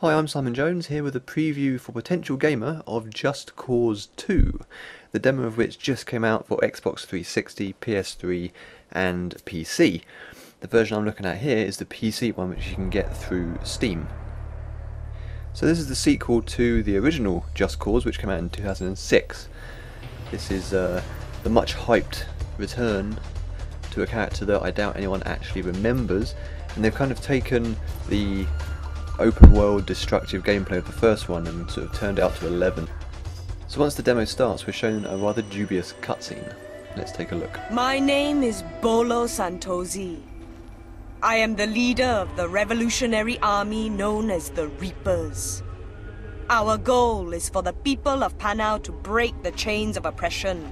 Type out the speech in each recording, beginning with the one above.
Hi, I'm Simon Jones, here with a preview for Potential Gamer of Just Cause 2, the demo of which just came out for Xbox 360, PS3 and PC. The version I'm looking at here is the PC one, which you can get through Steam. So this is the sequel to the original Just Cause, which came out in 2006. This is the much hyped return to a character that I doubt anyone actually remembers, and they've kind of taken the open world destructive gameplay of the first one and sort of turned it up to 11. So once the demo starts, we're shown a rather dubious cutscene. Let's take a look. My name is Bolo Santosi. I am the leader of the revolutionary army known as the Reapers. Our goal is for the people of Panau to break the chains of oppression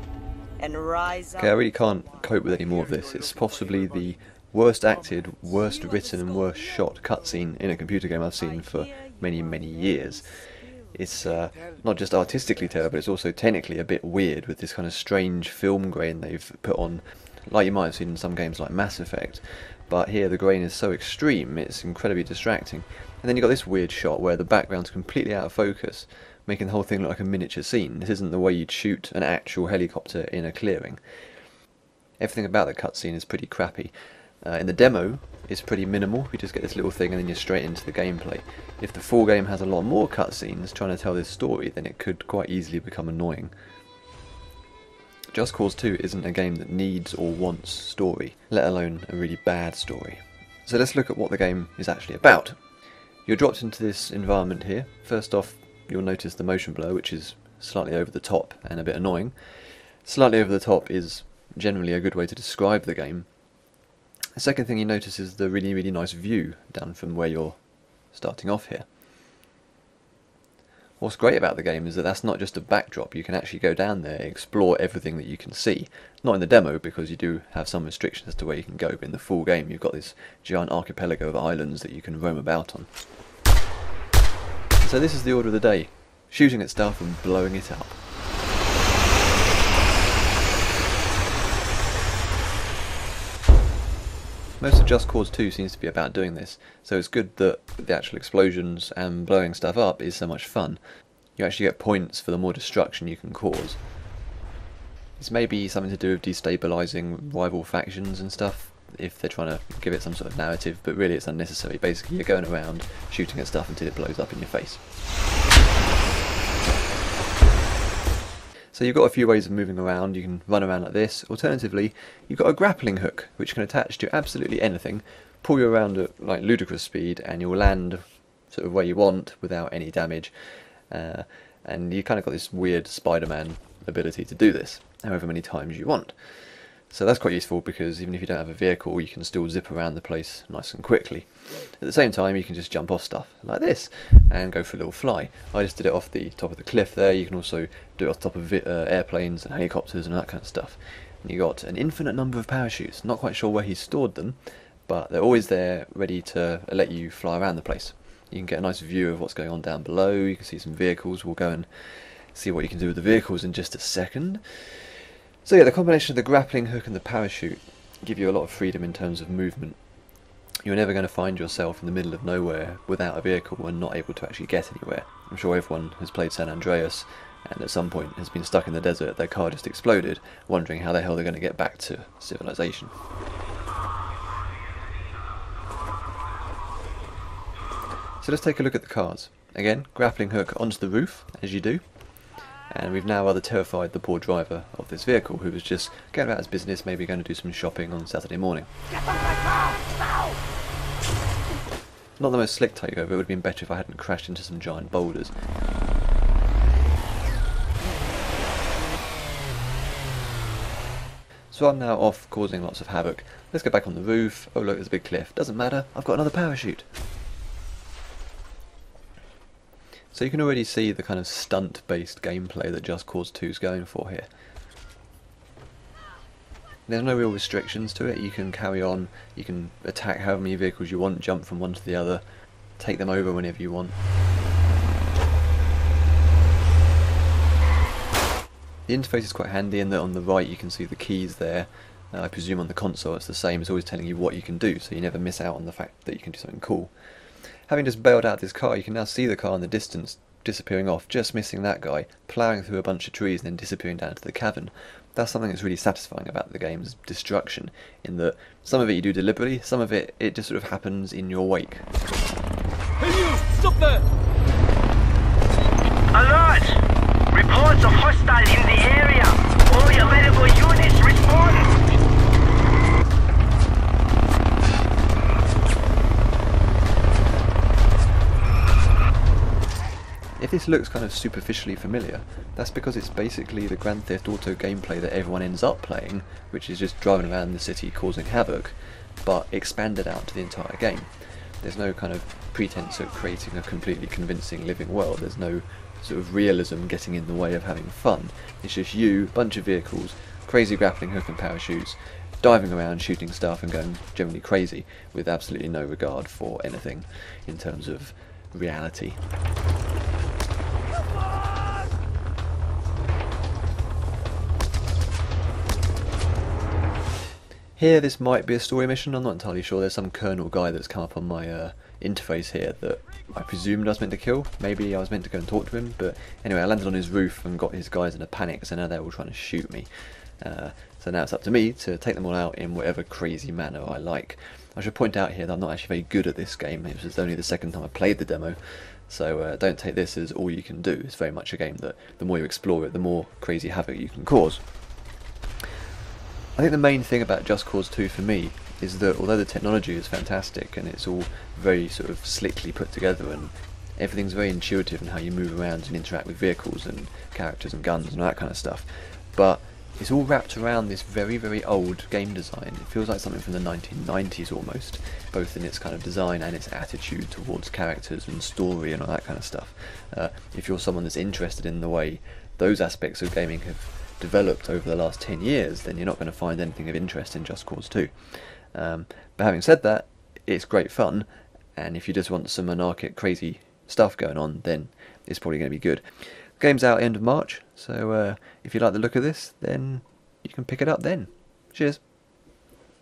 and rise up. Okay, I really can't cope with any more of this. It's possibly the worst acted, worst written and worst shot cutscene in a computer game I've seen for many, many years. It's not just artistically terrible, it's also technically a bit weird with this kind of strange film grain they've put on, like you might have seen in some games like Mass Effect. But here the grain is so extreme, it's incredibly distracting. And then you've got this weird shot where the background's completely out of focus, making the whole thing look like a miniature scene. This isn't the way you'd shoot an actual helicopter in a clearing. Everything about the cutscene is pretty crappy. In the demo, it's pretty minimal. You just get this little thing and then you're straight into the gameplay. If the full game has a lot more cutscenes trying to tell this story, then it could quite easily become annoying. Just Cause 2 isn't a game that needs or wants story, let alone a really bad story. So let's look at what the game is actually about. You're dropped into this environment here. First off, you'll notice the motion blur, which is slightly over the top and a bit annoying. Slightly over the top is generally a good way to describe the game. The second thing you notice is the really, really nice view down from where you're starting off here. What's great about the game is that that's not just a backdrop. You can actually go down there, explore everything that you can see. Not in the demo, because you do have some restrictions as to where you can go, but in the full game you've got this giant archipelago of islands that you can roam about on. So this is the order of the day: shooting at stuff and blowing it up. Most of Just Cause 2 seems to be about doing this, so it's good that the actual explosions and blowing stuff up is so much fun. You actually get points for the more destruction you can cause. This may be something to do with destabilising rival factions and stuff, if they're trying to give it some sort of narrative, but really it's unnecessary. Basically you're going around shooting at stuff until it blows up in your face. So you've got a few ways of moving around. You can run around like this. Alternatively, you've got a grappling hook which can attach to absolutely anything, pull you around at like ludicrous speed, and you'll land sort of where you want without any damage. And you kind of got this weird Spider-Man ability to do this however many times you want. So that's quite useful, because even if you don't have a vehicle, you can still zip around the place nice and quickly. At the same time, you can just jump off stuff like this and go for a little fly. I just did it off the top of the cliff there. You can also do it off the top of airplanes and helicopters and that kind of stuff. And you got an infinite number of parachutes. Not quite sure where he stored them, but they're always there ready to let you fly around the place. You can get a nice view of what's going on down below. You can see some vehicles. We'll go and see what you can do with the vehicles in just a second. So yeah, the combination of the grappling hook and the parachute give you a lot of freedom in terms of movement. You're never going to find yourself in the middle of nowhere without a vehicle and not able to actually get anywhere. I'm sure everyone has played San Andreas and at some point has been stuck in the desert, their car just exploded, wondering how the hell they're going to get back to civilization. So let's take a look at the cars. Again, grappling hook onto the roof, as you do. And we've now rather terrified the poor driver of this vehicle, who was just going about his business, maybe going to do some shopping on Saturday morning. Not the most slick takeover. It would have been better if I hadn't crashed into some giant boulders. So I'm now off causing lots of havoc. Let's get back on the roof. Oh look, there's a big cliff. Doesn't matter, I've got another parachute. So you can already see the kind of stunt-based gameplay that Just Cause 2 is going for here. There's no real restrictions to it. You can carry on, you can attack however many vehicles you want, jump from one to the other, take them over whenever you want. The interface is quite handy in that on the right you can see the keys there. I presume on the console it's the same, it's always telling you what you can do, so you never miss out on the fact that you can do something cool. having just bailed out this car, you can now see the car in the distance disappearing off, just missing that guy, ploughing through a bunch of trees and then disappearing down into the cavern. That's something that's really satisfying about the game's destruction, in that some of it you do deliberately, some of it just sort of happens in your wake. Hey you! Stop there! Alert! Reports of hostile in the area! All available units respond! If this looks kind of superficially familiar, that's because it's basically the Grand Theft Auto gameplay that everyone ends up playing, which is just driving around the city causing havoc, but expanded out to the entire game. There's no kind of pretense of creating a completely convincing living world. There's no sort of realism getting in the way of having fun. It's just you, bunch of vehicles, crazy grappling hook and parachutes, diving around, shooting stuff and going generally crazy, with absolutely no regard for anything in terms of reality. Here, this might be a story mission, I'm not entirely sure. There's some colonel guy that's come up on my interface here that I presumed I was meant to kill. Maybe I was meant to go and talk to him, but anyway, I landed on his roof and got his guys in a panic, so now they're all trying to shoot me. So now it's up to me to take them all out in whatever crazy manner I like. I should point out here that I'm not actually very good at this game. It was only the second time I played the demo, so don't take this as all you can do. It's very much a game that the more you explore it, the more crazy havoc you can cause. I think the main thing about Just Cause 2 for me is that although the technology is fantastic and it's all very sort of slickly put together and everything's very intuitive in how you move around and interact with vehicles and characters and guns and all that kind of stuff, but it's all wrapped around this very, very old game design. It feels like something from the 1990s almost, both in its kind of design and its attitude towards characters and story and all that kind of stuff. If you're someone that's interested in the way those aspects of gaming have developed over the last 10 years, then you're not going to find anything of interest in Just Cause 2. But having said that, it's great fun, and if you just want some anarchic, crazy stuff going on, then it's probably going to be good. The game's out end of March, so if you like the look of this, then you can pick it up then. Cheers.